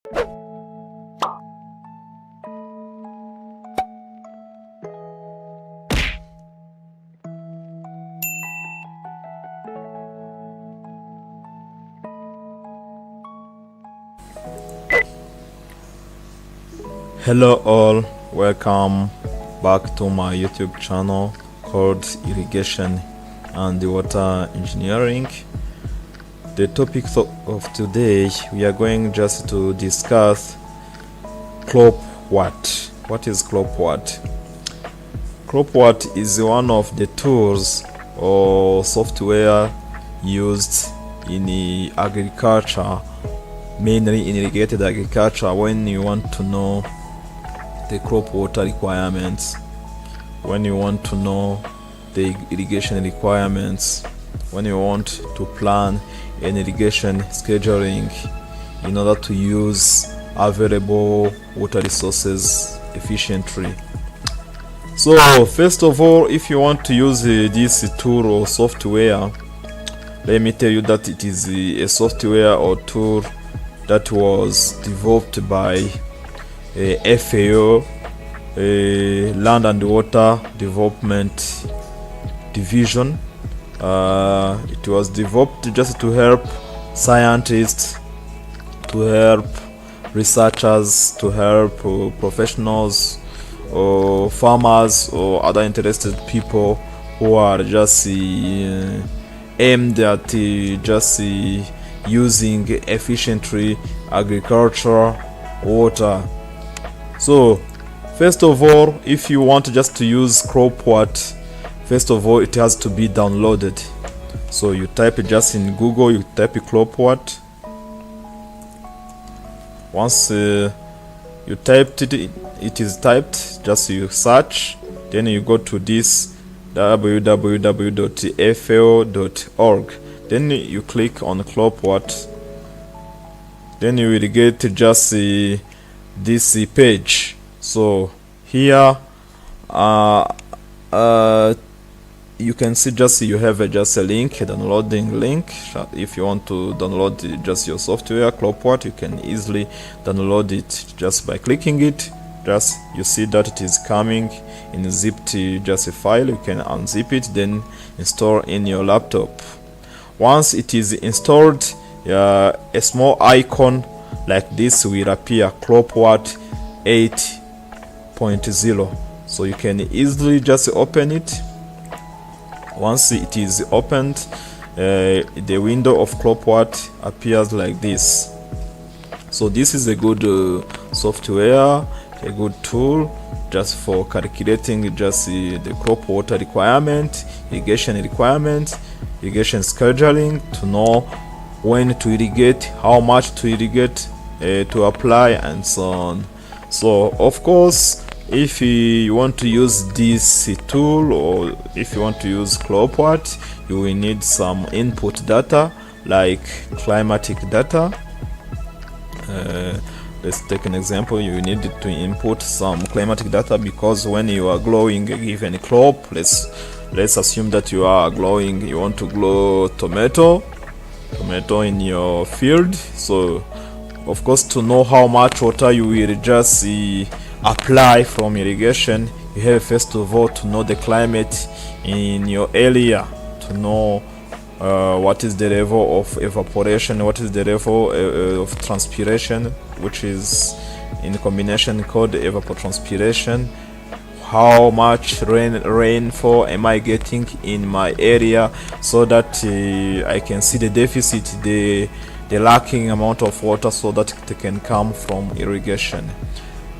Hello all, welcome back to my YouTube channel called Irrigation and Water Engineering. The topic of today, we are going just to discuss CROPWAT. What is CROPWAT? CROPWAT is one of the tools or software used in agriculture, mainly in irrigated agriculture, when you want to know the crop water requirements, when you want to know the irrigation requirements, when you want to plan an irrigation scheduling in order to use available water resources efficiently. So first of all, if you want to use this tool or software, let me tell you that it is a software or tool that was developed by FAO, Land and Water Development Division. It was developed just to help scientists, to help researchers, to help professionals or farmers or other interested people who are just aimed at just using efficiently agricultural water. So first of all, if you want just to use CROPWAT, first of all it has to be downloaded. So you type it just in Google, you type CROPWAT. Once you typed it, it is typed, just you search, then you go to this www.fao.org, then you click on CROPWAT, then you will get just this page. So here you can see just you have just a link, a downloading link. If you want to download just your software CROPWAT, you can easily download it just by clicking it. Just you see that it is coming in zipped just a file. You can unzip it, then install in your laptop. Once it is installed, a small icon like this will appear, CROPWAT 8.0. so you can easily just open it. Once it is opened, the window of CROPWAT appears like this. So this is a good software, a good tool just for calculating just the crop water requirement, irrigation requirement, irrigation scheduling, to know when to irrigate, how much to irrigate, to apply, and so on. So of course, if you want to use this tool, or if you want to use CROPWAT, you will need some input data like climatic data. Let's take an example. You need to input some climatic data because when you are growing a given crop, let's assume that you want to grow tomato in your field. So of course, to know how much water you will just apply from irrigation, you have first of all to know the climate in your area, to know what is the level of evaporation, what is the level of transpiration, which is in combination called evapotranspiration. How much rainfall am I getting in my area, so that I can see the deficit, the lacking amount of water, so that it can come from irrigation.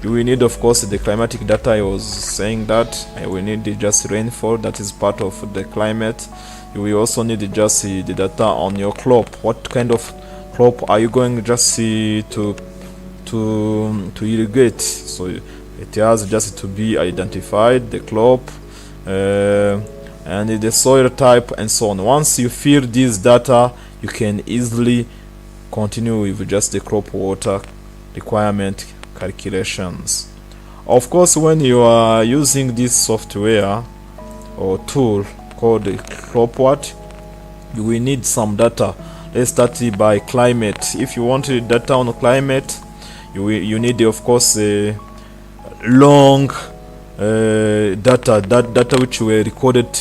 You will need, of course, the climatic data. I was saying that I will need just rainfall, that is part of the climate. You will also need just the data on your crop. What kind of crop are you going just to irrigate? So it has just to be identified, the crop, and the soil type, and so on. Once you fill this data, you can easily continue with just the crop water requirement calculations. Of course, when you are using this software or tool called CROPWAT, you will need some data. Let's start by climate. If you want data on climate, you need, of course, long data which were recorded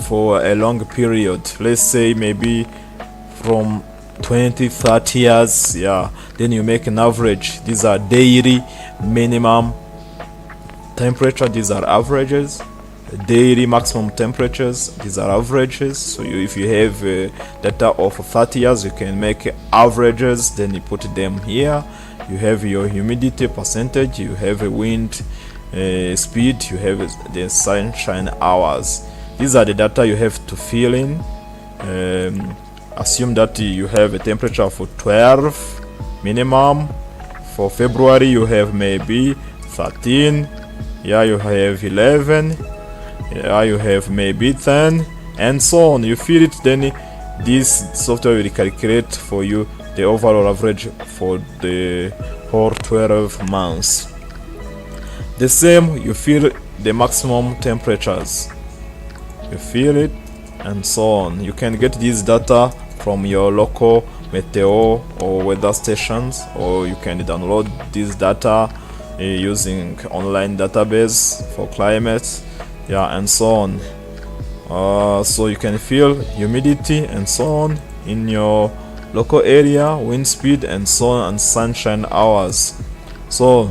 for a long period, let's say maybe from 20-30 years. Yeah, then you make an average. These are daily minimum temperature, these are averages. Daily maximum temperatures, these are averages. So if you have data of 30 years, you can make averages, then you put them here. You have your humidity percentage, you have a wind speed, you have the sunshine hours. These are the data you have to fill in. Assume that you have a temperature for 12 minimum. For February you have maybe 13. Yeah, you have 11. Yeah, you have maybe 10, and so on. You fill it, then this software will calculate for you the overall average for the whole 12 months. The same, you fill the maximum temperatures, you fill it, and so on. You can get this data from your local meteo or weather stations, or you can download this data using online database for climate. Yeah, and so on. So you can feel humidity and so on in your local area, wind speed and so on, and sunshine hours. So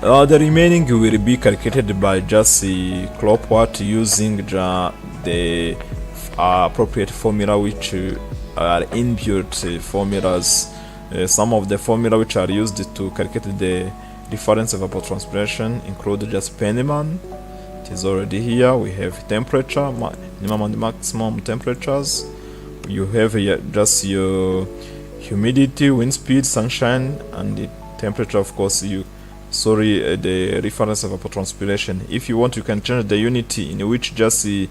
the remaining will be calculated by just the CROPWAT using the appropriate formula, which are inbuilt formulas. Some of the formula which are used to calculate the difference of evapotranspiration include just Penman. It is already here. We have temperature, minimum and maximum temperatures. You have just your humidity, wind speed, sunshine, and the temperature, of course. The reference of evapotranspiration. If you want, you can change the unit in which just the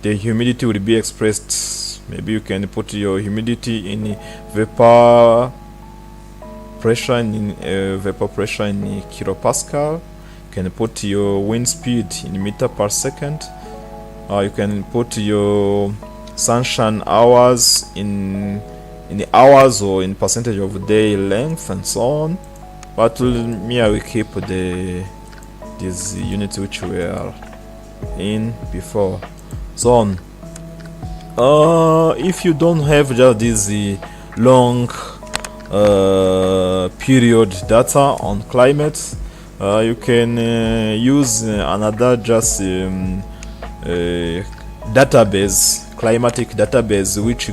humidity will be expressed. Maybe you can put your humidity in vapor pressure in kilopascal. You can put your wind speed in meter per second. You can put your sunshine hours in hours or in percentage of day length and so on. But me, I will keep these units which we are in before. So on. If you don't have just this long period data on climate, you can use another just database, climatic database, which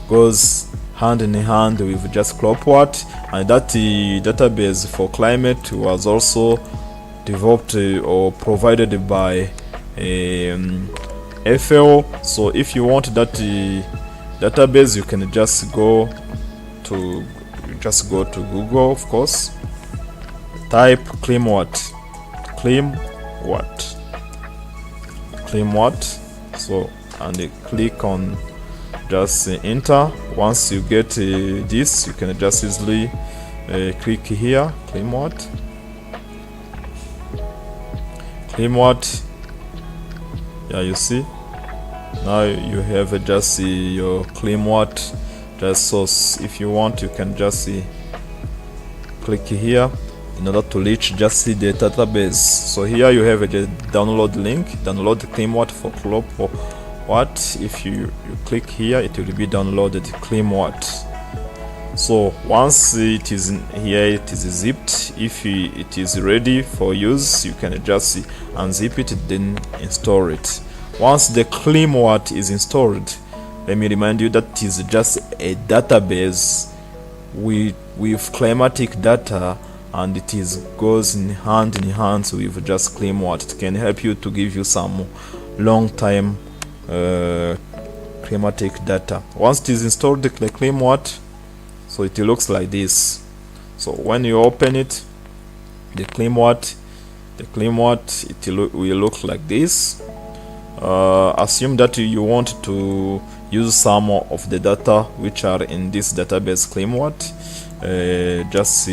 goes hand in hand with just CROPWAT, and that database for climate was also developed or provided by FAO. So if you want that database, you can just go to Google, of course, type CLIMWAT, so, and click on just enter. Once you get this, you can just easily click here, CLIMWAT. Yeah, you see now you have just your CLIMWAT just source. If you want, you can just click here in order to reach just the database. So here you have a download link, download CLIMWAT for CROPWAT. If you click here, it will be downloaded CLIMWAT. So once it is here, it is zipped. If it is ready for use, you can just unzip it, then install it. Once the CLIMWAT is installed, let me remind you that it is just a database with climatic data, and it goes in hand with just CLIMWAT. It can help you to give you some long time climatic data. Once it is installed, the CLIMWAT, so it looks like this. So when you open it, the CLIMWAT, it will look like this. Assume that you want to use some of the data which are in this database CLIMWAT. Just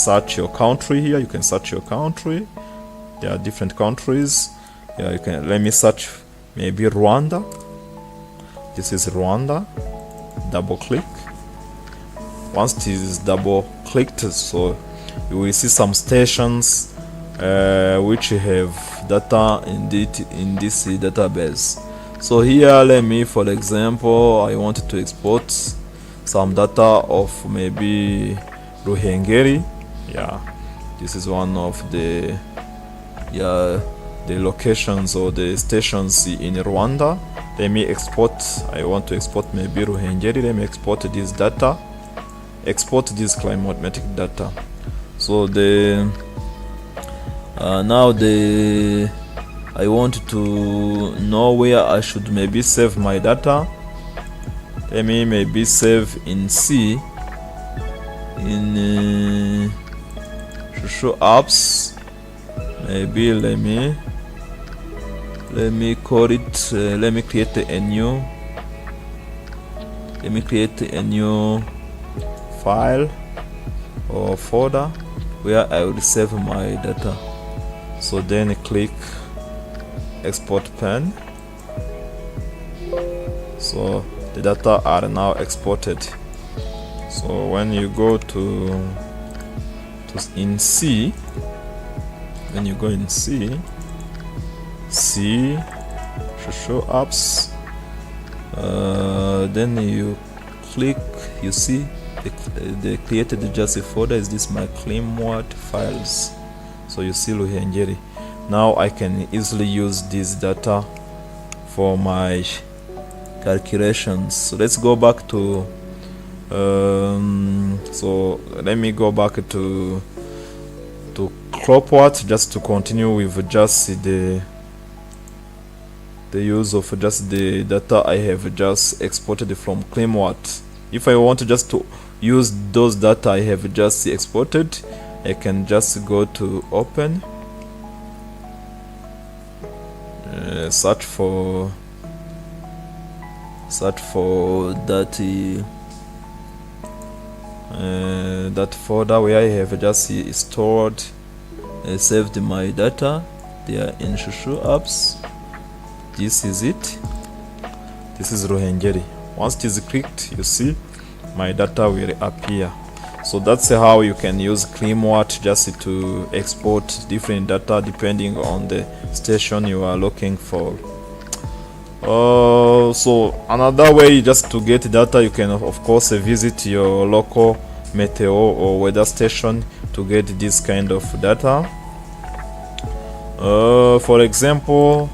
search your country here. You can search your country. There are different countries. Yeah, you can. Let me search maybe Rwanda. This is Rwanda. Double click. once it is double clicked, so you will see some stations which have data in this database. So here, let me, for example, I wanted to export some data of maybe Ruhengeri. Yeah, this is one of the locations or the stations in Rwanda. Let me export, I want to export maybe Ruhengeri. Let me export this data, export this climatic data. So I want to know where I should maybe save my data. Let me maybe save in C, in show apps. Maybe let me call it, let me create a new file or folder where I will save my data. So then click export pen. So the data are now exported. So when you go to in C, when you go in C, show apps, then you click, you see they created just a folder. Is this my CROPWAT files? So you see Ruhengeri. Now I can easily use this data for my calculations. So let's go back to so let me go back to CROPWAT just to continue with just the use of just the data I have just exported from CROPWAT. If I want just to use those data I have just exported, I can just go to open, search for that folder where I have just stored, saved my data. They are in Shushu apps. This is it. This is Ruhengeri. Once it is clicked, you see my data will appear. So that's how you can use CROPWAT just to export different data depending on the station you are looking for. So another way just to get data, you can of course visit your local meteo or weather station to get this kind of data. For example,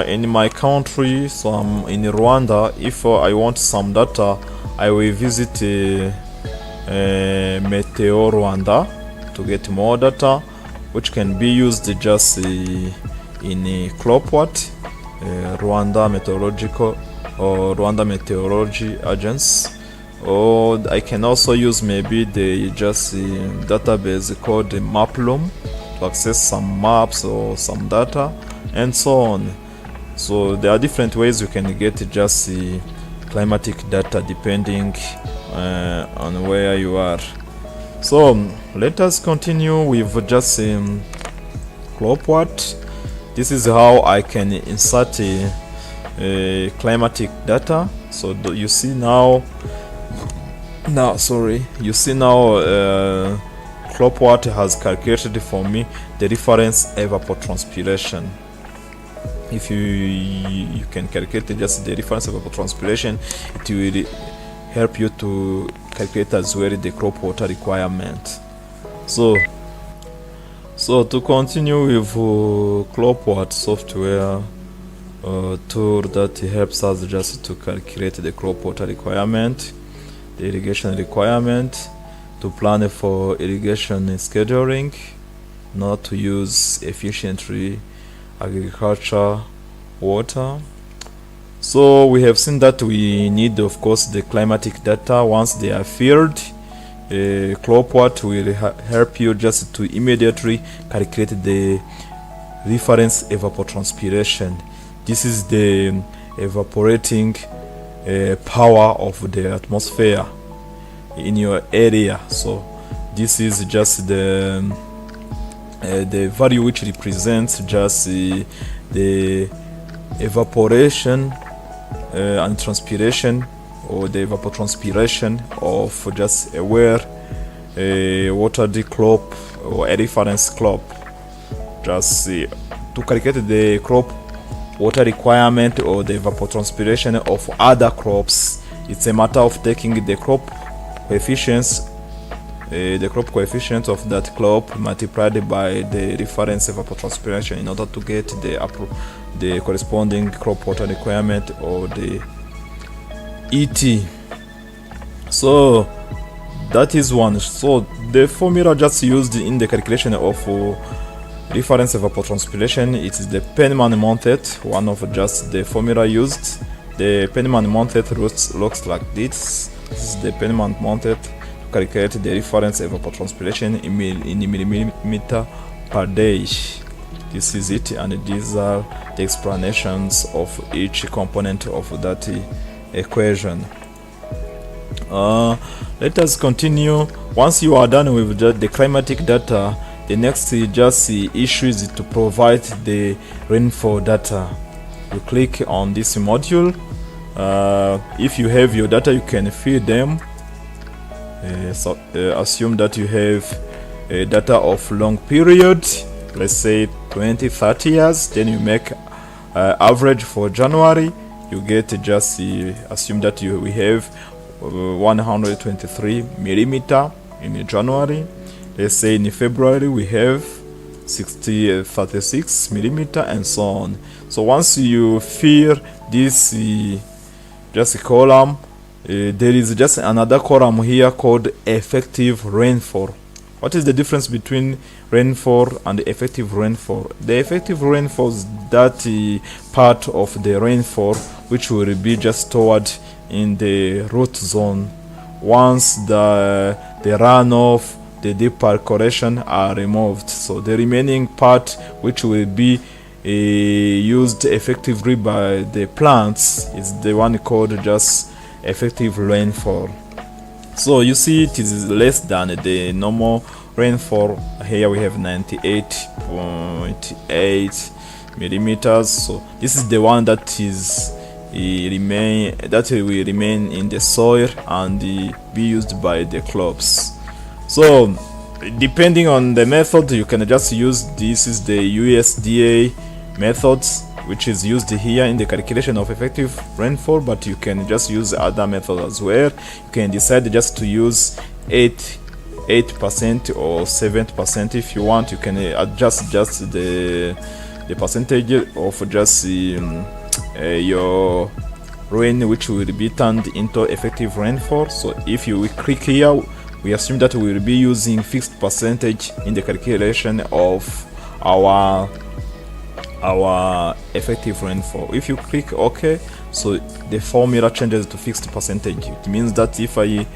in my country, so I'm in Rwanda, if I want some data, I will visit Meteo Rwanda to get more data, which can be used just in CROPWAT, Rwanda Meteorological or Rwanda Meteorology Agency, or I can also use maybe the database called Maplum to access some maps or some data and so on. So there are different ways you can get just climatic data depending on where you are. So let us continue with just CROPWAT. This is how I can insert climatic data. So you see now CROPWAT has calculated for me the reference evapotranspiration. If you can calculate just the reference evapotranspiration, it will help you to calculate as well the crop water requirement. So to continue with CROPWAT software tool that helps us just to calculate the crop water requirement, the irrigation requirement, to plan for irrigation scheduling, not to use efficiently agriculture water. So we have seen that we need of course the climatic data. Once they are filled, CROPWAT will help you just to immediately calculate the reference evapotranspiration. This is the evaporating power of the atmosphere in your area. So this is just the value which represents just the evaporation and transpiration or the evapotranspiration of just a watered crop or a reference crop. Just to calculate the crop water requirement or the evapotranspiration of other crops, it's a matter of taking the crop coefficients, of that crop multiplied by the reference evapotranspiration in order to get the corresponding crop water requirement or the ET. So that is one. So the formula just used in the calculation of reference evapotranspiration, it is the Penman method, one of just the formula used. The Penman method looks like this. This is the Penman method to calculate the reference evapotranspiration in millimeter per day. This is it, and these are the explanations of each component of that equation. Let us continue. Once you are done with the climatic data, the next issue is to provide the rainfall data. You click on this module. If you have your data, you can fill them. Assume that you have data of long period, let's say 20-30 years. Then you make average for January. You get just assume that we have 123 millimeter in January. Let's say in February we have 36 millimeter, and so on. So once you fill this just a column, there is just another column here called effective rainfall. What is the difference between rainfall and effective rainfall? The effective rainfall is that part of the rainfall which will be just stored in the root zone. Once the runoff, the deep percolation are removed, so the remaining part which will be used effectively by the plants is the one called just effective rainfall. So you see it is less than the normal rainfall. Here we have 98.8 millimeters. So this is the one that is will remain in the soil and be used by the crops. So depending on the method, you can just use this is the USDA methods which is used here in the calculation of effective rainfall, but you can just use other method as well. You can decide just to use 8% or 7% if you want. You can adjust just the percentage of just your rain which will be turned into effective rainfall. So if you click here, we assume that we will be using fixed percentage in the calculation of our effective rainfall. If you click OK, so the formula changes to fixed percentage. It means that if I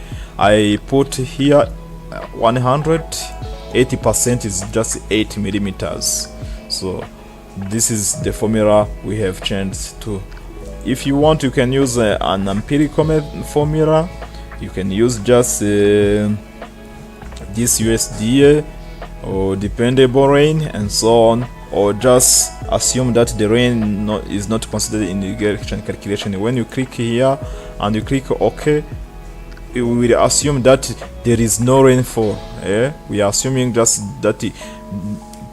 put here 100, 80% is just 8 millimeters. So this is the formula we have changed to. If you want, you can use an empirical formula. You can use just this USDA or dependable rain and so on, or just assume that the rain is not considered in the irrigation calculation. When you click here and you click OK, it will assume that there is no rainfall. We are assuming just that the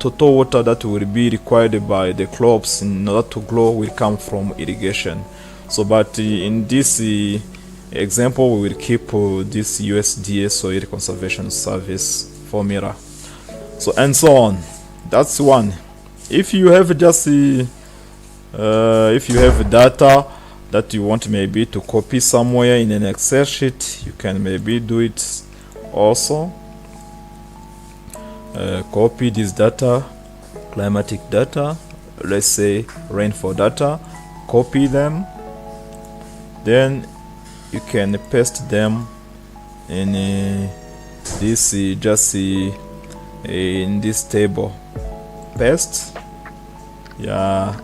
total water that will be required by the crops in order to grow will come from irrigation. So but in this example, we will keep this USDA Soil Conservation Service formula, so and so on. That's one. If you have just if you have data that you want maybe to copy somewhere in an Excel sheet, you can maybe do it also. Copy this data, climatic data, let's say rainfall data, copy them, then you can paste them in this in this table. Paste,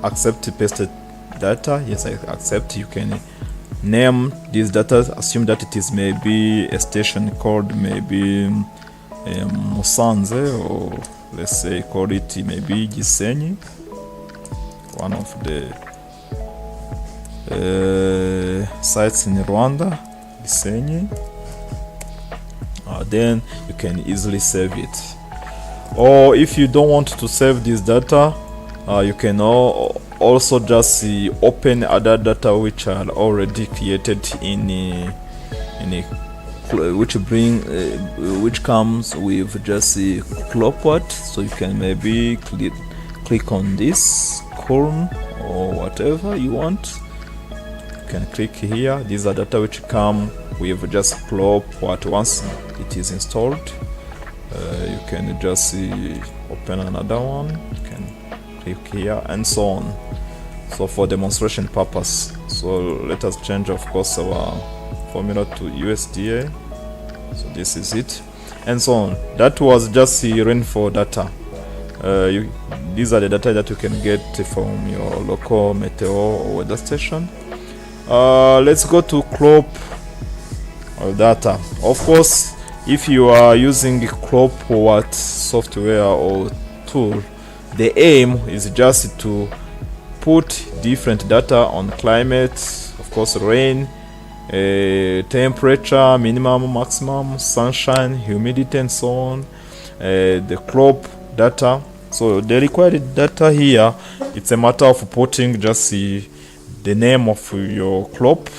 accept pasted data. Yes, I accept. You can name this data, assume that it is maybe a station called maybe Musanze, or let's say call it maybe Gisenyi, one of the sites in Rwanda, Gisenyi. Then you can easily save it. Or if you don't want to save this data, you can also just open other data which are already created which comes with just CROPWAT. So you can maybe click on this column or whatever you want. You can click here. These are data which come with just CROPWAT once it is installed. You can just open another one. You can click here and so on. So for demonstration purpose, so let us change, of course, our formula to USDA. So this is it, and so on. That was just rainfall data. These are the data that you can get from your local meteor or weather station. Let's go to crop data. Of course, if you are using CROPWAT software or tool, the aim is just to put different data on climate, of course, rain, temperature, minimum, maximum, sunshine, humidity, and so on, the crop data. So the required data here, it's a matter of putting just the name of your crop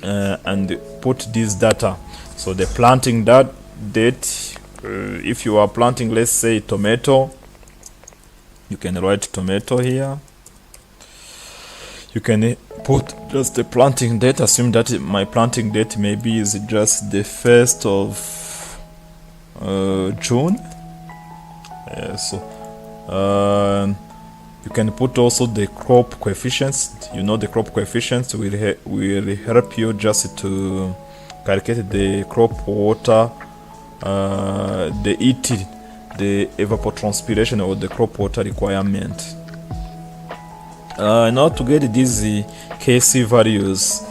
and put this data. So the planting date, if you are planting, let's say, tomato, you can write tomato here. You can put just the planting date. Assume that my planting date maybe is just the 1st of June. You can put also the crop coefficients. You know, the crop coefficients will help you just to calculate the crop water, the ET, the evapotranspiration, or the crop water requirement. Now to get these KC values,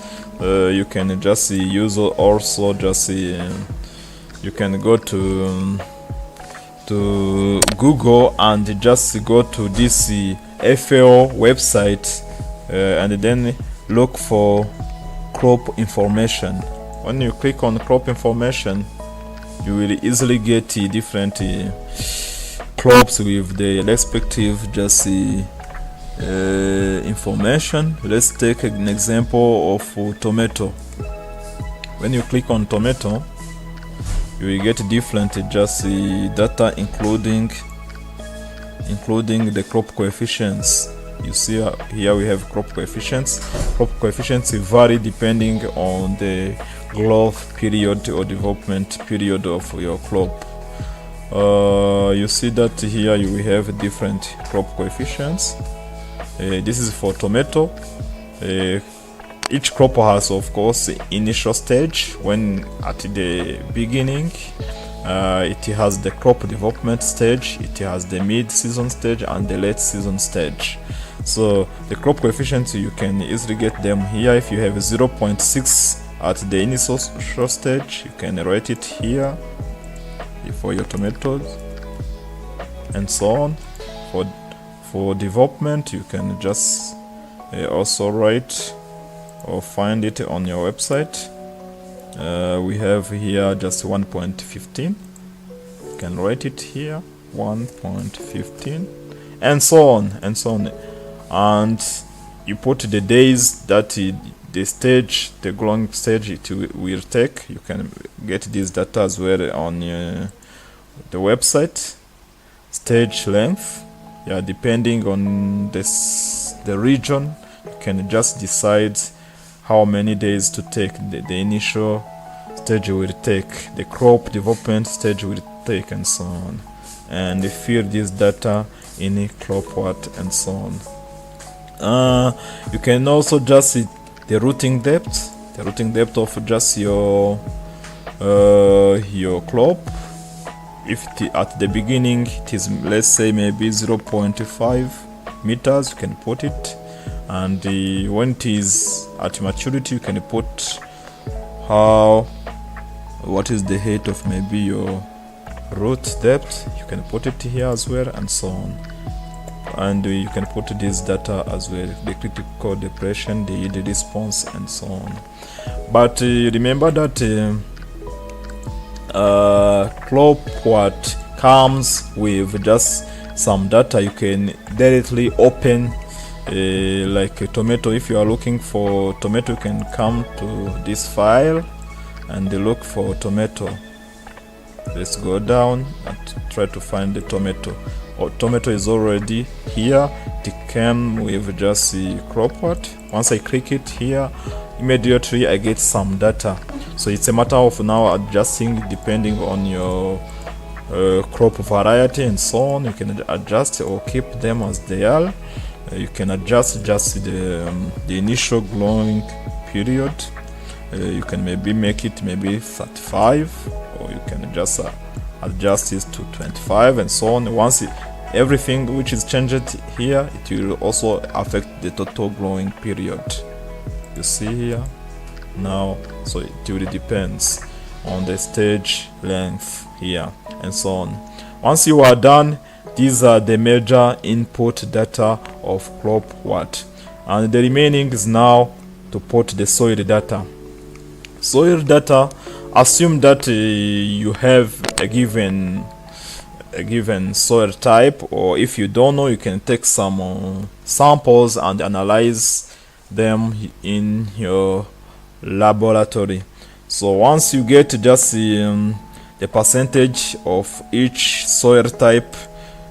you can just use also just you can go to Google and just go to this FAO website and then look for crop information. When you click on crop information, you will easily get different crops with the respective just information. Let's take an example of tomato. When you click on tomato, you will get different just data, including the crop coefficients. You see here we have crop coefficients. Crop coefficients vary depending on the growth period or development period of your crop. You see that here you will have different crop coefficients. This is for tomato. Each crop has, of course, the initial stage. When at the beginning, it has the crop development stage, it has the mid-season stage, and the late season stage. So the crop coefficients, you can easily get them here. If you have 0.6 at the initial stage, you can write it here for your tomatoes, and so on. For development, you can just also write or find it on your website. We have here just 1.15. You can write it here, 1.15, and so on and so on. And you put the days that the stage, the growing stage, it will take. You can get this data as well on the website. Stage length, yeah, depending on the region, you can just decide how many days to take. The initial stage will take, the crop development stage will take, and so on. And fill this data in CROPWAT and so on. You can also just see the rooting depth of just your crop. If at the beginning it is, let's say, maybe 0.5 meters, you can put it. And when it is at maturity, you can put what is the height of maybe your root depth. You can put it here as well, and so on. and you can put this data as well, the critical depression, the yield response, and so on. But remember that CROPWAT comes with just some data you can directly open, like a tomato. If you are looking for tomato, you can come to this file and look for tomato. Let's go down and try to find the tomato. Tomato is already here. It came with just the CROPWAT. Once I click it here, immediately I get some data. So it's a matter of now adjusting depending on your crop variety and so on. You can adjust or keep them as they are. You can adjust just the initial growing period. You can maybe make it maybe 35, or you can just adjust it to 25 and so on. Once everything which is changed here, it will also affect the total growing period. You see here now, so it really depends on the stage length here and so on. Once you are done, these are the major input data of CROPWAT, and the remaining is now to put the soil data. Soil data, assume that you have a given soil type, or if you don't know, you can take some samples and analyze them in your laboratory. So once you get just the percentage of each soil type,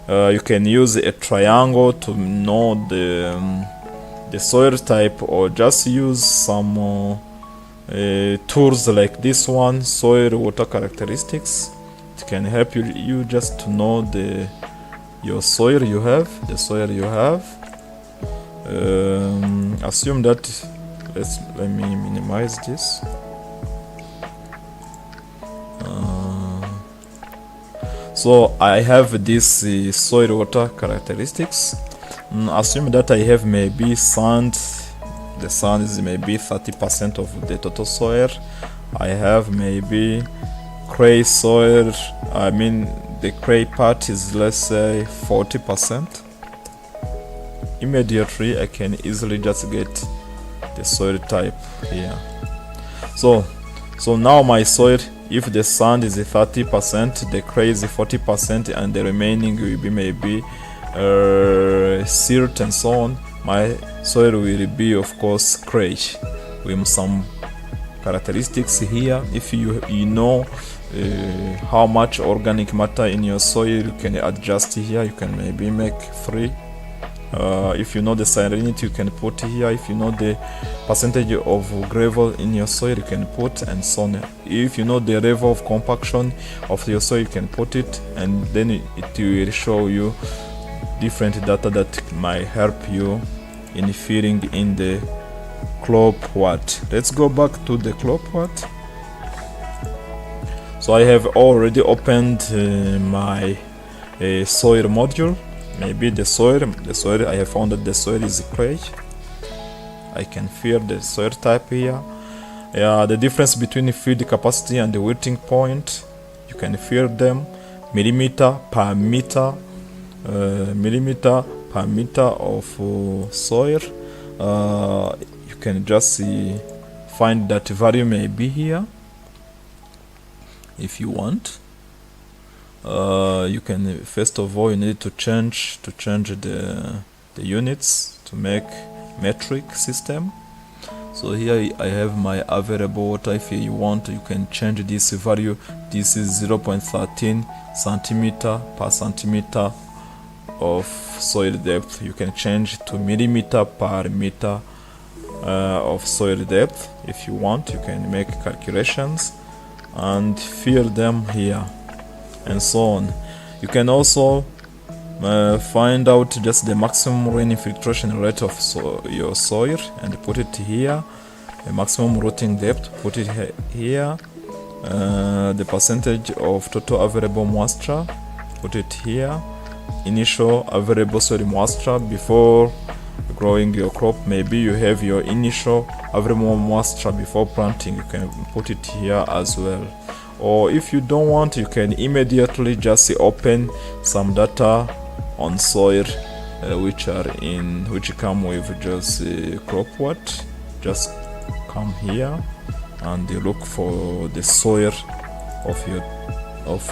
you can use a triangle to know the soil type, or just use some tools like this one, soil water characteristics. It can help you just to know your soil you have, the soil you have. Assume that, let me minimize this. So I have this soil water characteristics. Assume that I have maybe sand. The sand is maybe 30% of the total soil. I have maybe clay soil. I mean, the clay part is, let's say, 40%. Immediately I can easily just get the soil type here. So now my soil, if the sand is 30%, the clay is 40%, and the remaining will be maybe silt and so on, my soil will be, of course, clay with some characteristics here. If you know how much organic matter in your soil, you can adjust here. You can maybe make 3. If you know the salinity, you can put here. If you know the percentage of gravel in your soil, you can put, and so on. If you know the level of compaction of your soil, you can put it, and then it will show you different data that might help you in filling in the CROPWAT. Let's go back to the CROPWAT. So I have already opened my soil module. Maybe the soil, I have found that the soil is clay. I can fill the soil type here. The difference between the field capacity and the wilting point, you can fill them millimeter per meter of soil. You can just find that value may be here if you want. You can, first of all, you need to change the units to make metric system. So here I have my available water. If you want, you can change this value. This is 0.13 centimeter per centimeter of soil depth. You can change to millimeter per meter of soil depth. If you want, you can make calculations and fill them here, and so on. You can also find out just the maximum rain infiltration rate of your soil and put it here. The maximum rooting depth, put it here. The percentage of total available moisture, put it here. Initial available soil moisture before growing your crop. Maybe you have your initial available moisture before planting. You can put it here as well. Or if you don't want, you can immediately just open some data on soil which come with just CROPWAT. Just come here and you look for the soil of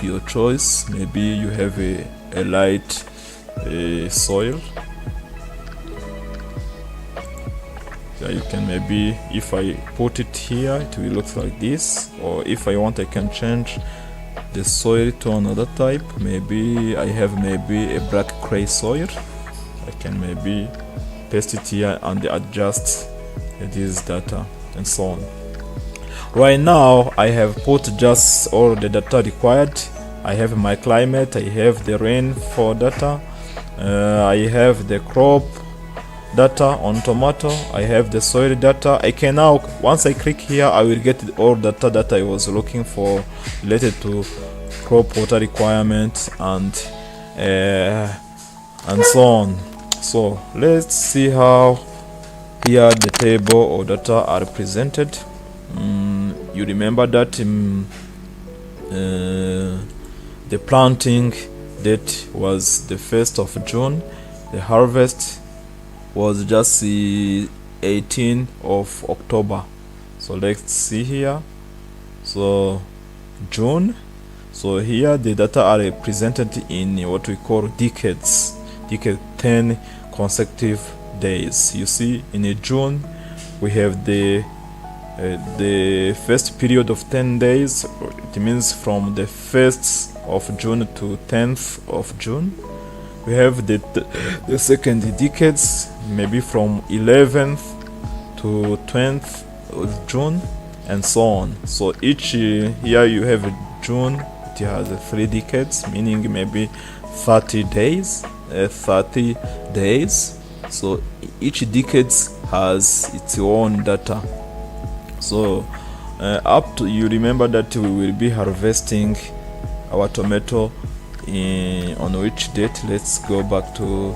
your choice. Maybe you have a light soil. You can, maybe if I put it here, it will look like this, or if I want, I can change the soil to another type. Maybe I have maybe a black clay soil. I can maybe paste it here and adjust this data and so on. Right now I have put just all the data required. I have my climate, I have the rainfall data, I have the crop data on tomato, I have the soil data. I can now, once I click here, I will get all data that I was looking for related to crop water requirements and so on. So let's see how here the table or data are presented. You remember that the planting date was the 1st of June. The harvest was just the 18th of October. So let's see here. So June. So here the data are presented in what we call decades. Decade 10 consecutive days. You see, in June we have the first period of 10 days. It means from the 1st of June to 10th of June. We have the second decades, maybe from 11th to 20th of June and so on. So each here you have June, it has 3 decades, meaning maybe 30 days. So each decade has its own data. So up to, you remember that we will be harvesting our tomato on which date? Let's go back to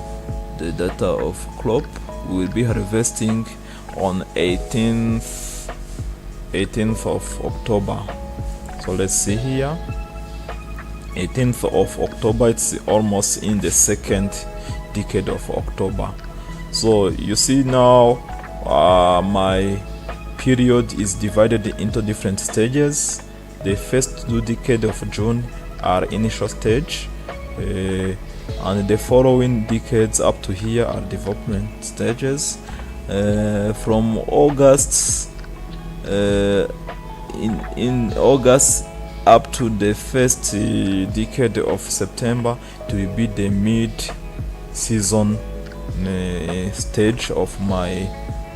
the data of crop. We will be harvesting on 18th of October. So let's see here, 18th of October. It's almost in the second decade of October. So you see now my period is divided into different stages. The first 2 decades of June are initial stage, and the following decades up to here are development stages. From August, in August up to the first decade of September, it will be the mid-season stage of my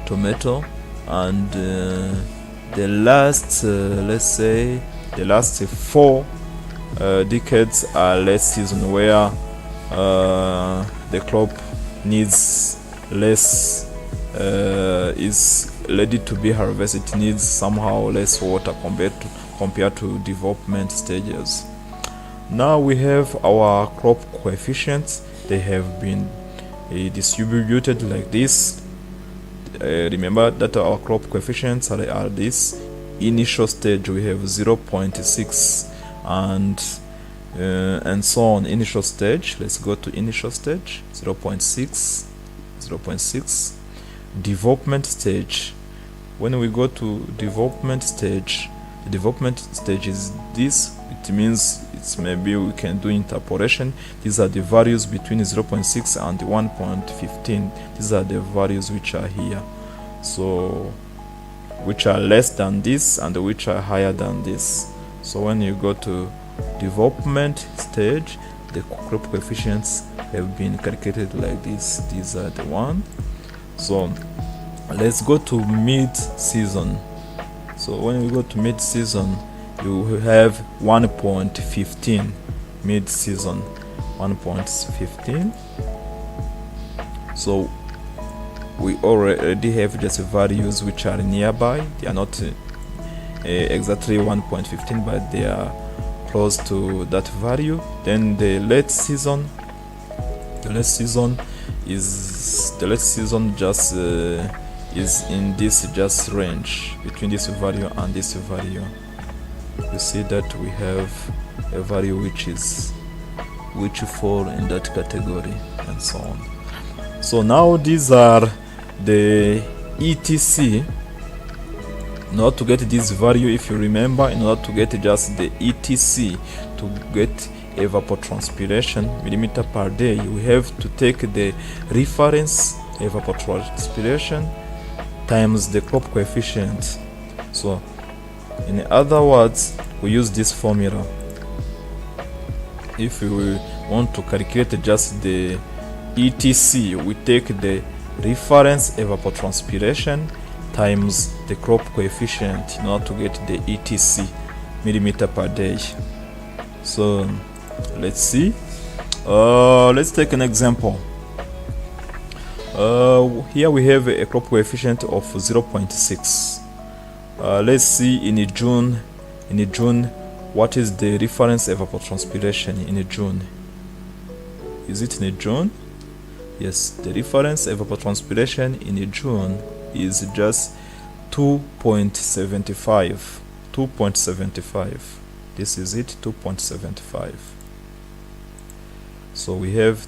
tomato, and the last let's say the last 4 decades are late season, where the crop needs less, is ready to be harvested. It needs somehow less water compared to development stages. Now we have our crop coefficients. They have been distributed like this. Remember that our crop coefficients are this. Initial stage we have 0.6 and so on. Initial stage, let's go to initial stage, 0.6. Development stage, when we go to development stage, the development stage is this. It means it's, maybe we can do interpolation. These are the values between 0.6 and 1.15. These are the values which are here, so which are less than this and which are higher than this. So when you go to development stage, the crop coefficients have been calculated like this. These are the one. So let's go to mid-season. So when we go to mid-season, you have 1.15. Mid-season 1.15. So we already have just values which are nearby. They are not exactly 1.15, but they are close to that value. Then the late season just is in this just range between this value and this value. You see that we have a value which fall in that category and so on. So now these are the ETC. In order to get this value, if you remember, in order to get just the ETC, to get evapotranspiration millimeter per day, we have to take the reference evapotranspiration times the crop coefficient. So in other words, we use this formula. If we want to calculate just the ETC, we take the reference evapotranspiration times the crop coefficient in order to get the ETC millimeter per day. So let's see. Let's take an example. Here we have a crop coefficient of 0.6. Let's see in June what is the reference evapotranspiration in June. Is it in June? Yes, the reference evapotranspiration in June is just 2.75. 2.75. This is it, 2.75. So we have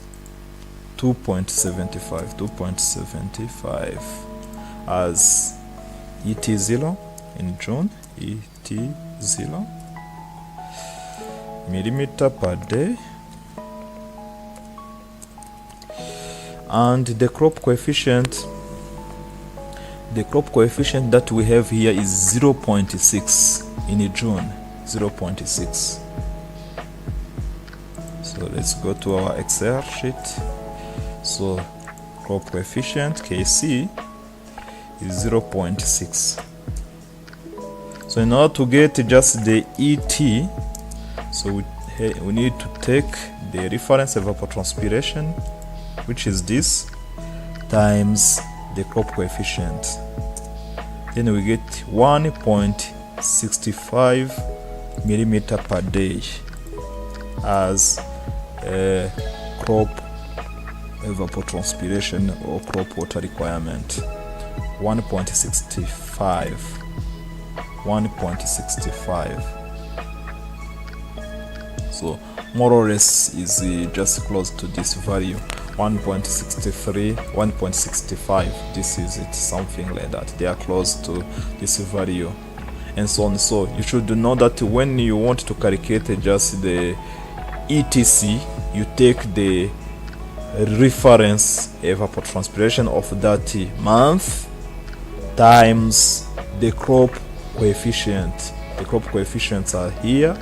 2.75 as ET0 in June, ET0 millimeter per day, and the crop coefficient that we have here is 0.6 in June, 0.6. So let's go to our Excel sheet. So crop coefficient KC is 0.6. So in order to get just the ET, so we need to take the reference evapotranspiration, which is this, times the crop coefficient. Then we get 1.65 millimeter per day as a crop evapotranspiration or crop water requirement. 1.65. So more or less is just close to this value, 1.63, 1.65. This is it, something like that. They are close to this value, and so on. So you should know that when you want to calculate just the ETC, you take the reference evapotranspiration of that month times the crop coefficient. The crop coefficients are here.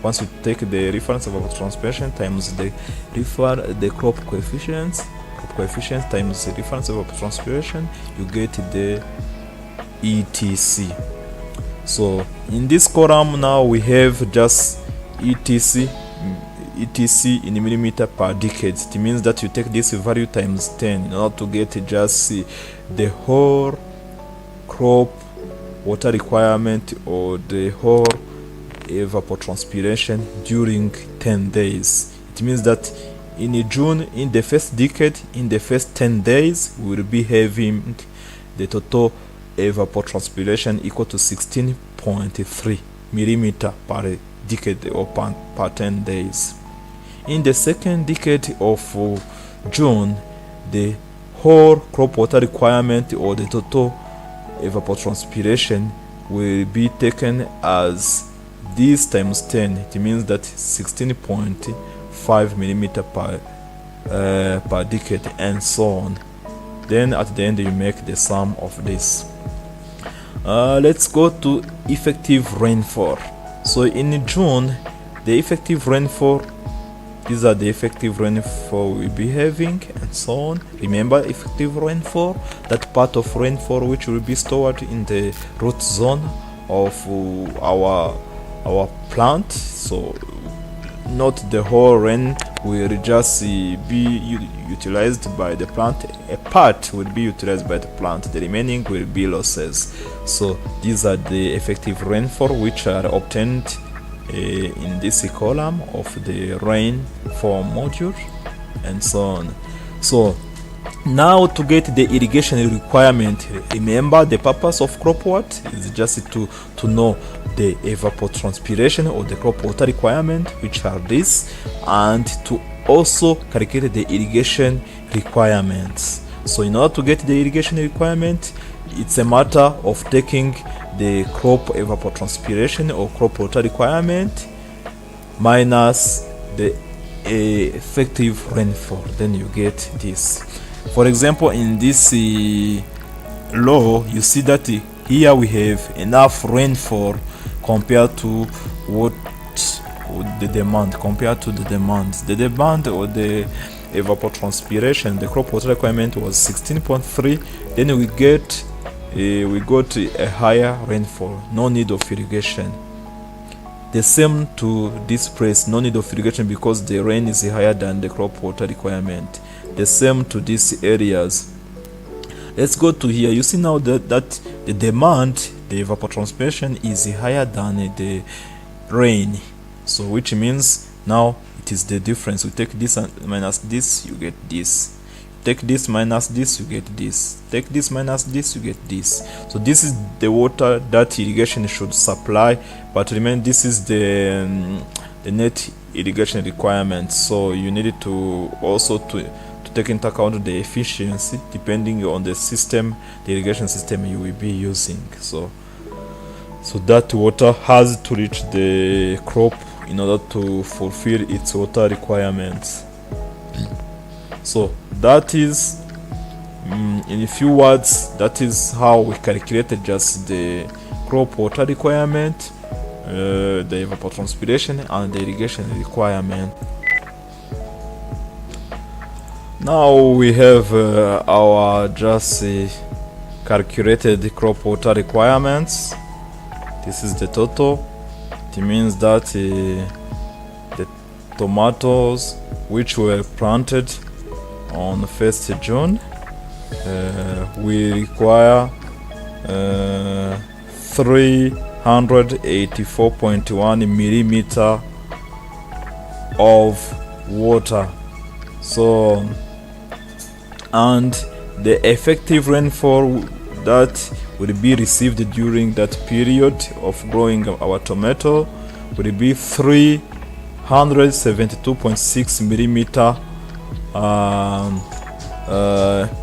Once you take the reference evapotranspiration times the crop coefficient times the reference evapotranspiration, you get the ETC. So in this column now we have just ETC in millimeter per decade. It means that you take this value times 10 in order to get just the whole crop water requirement or the whole evapotranspiration during 10 days. It means that in June, in the first decade, in the first 10 days, we will be having the total evapotranspiration equal to 16.3 millimeter per decade or per 10 days. In the second decade of June, the whole crop water requirement or the total evapotranspiration will be taken as this times 10. It means that 16.5 millimeter per decade, and so on. Then at the end you make the sum of this. Let's go to effective rainfall. So in June, the effective rainfall, these are the effective rainfall we'll be having, and so on. Remember, effective rainfall, that part of rainfall which will be stored in the root zone of our plant. So not the whole rain will just be utilized by the plant. A part will be utilized by the plant, the remaining will be losses. So these are the effective rainfall which are obtained in this column of the rainfall module, and so on. So now to get the irrigation requirement, remember the purpose of CROPWAT is just to know the evapotranspiration or the crop water requirement, which are this, and to also calculate the irrigation requirements. So in order to get the irrigation requirement, it's a matter of taking the crop evapotranspiration or crop water requirement minus the effective rainfall, then you get this. For example, in this law, you see that here we have enough rainfall compared to what the demand, the demand or the evapotranspiration, the crop water requirement was 16.3. then we got a higher rainfall, no need of irrigation. The same to this place, no need of irrigation because the rain is higher than the crop water requirement. The same to these areas. Let's go to here. You see now that the demand, the evapotranspiration is higher than the rain, so which means now it is the difference. We take this and minus this, you get this. Take this minus this, you get this. Take this minus this, you get this. So this is the water that irrigation should supply, but remember this is the net irrigation requirements. So you need to also to take into account the efficiency depending on the system, the irrigation system you will be using. So that water has to reach the crop in order to fulfill its water requirements. So that is, in a few words, that is how we calculated just the crop water requirement, the evapotranspiration and the irrigation requirement. Now we have our just calculated crop water requirements. This is the total. It means that the tomatoes which were planted on 1st June, we require 384.1 millimeter of water. So, and the effective rainfall that will be received during that period of growing our tomato will be 372.6 millimeter.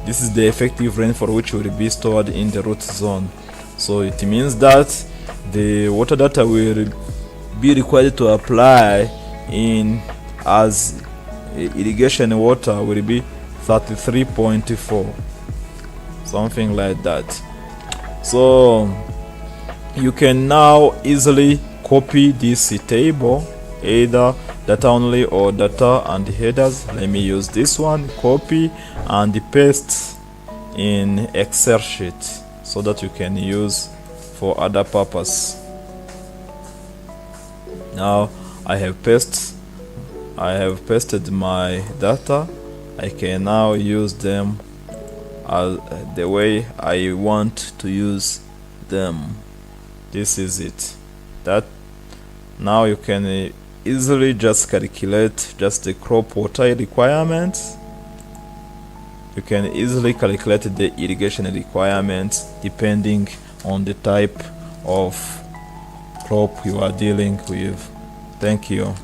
This is the effective rainfall which will be stored in the root zone. So it means that the water that I will be required to apply in as irrigation water will be 33.4, something like that. So you can now easily copy this table, either data only or data and headers. Let me use this one, copy and paste in Excel sheet so that you can use for other purpose. Now I have pasted my data. I can now use them as the way I want to use them. This is it. That now you can easily just calculate just the crop water requirements. You can easily calculate the irrigation requirements depending on the type of crop you are dealing with. Thank you.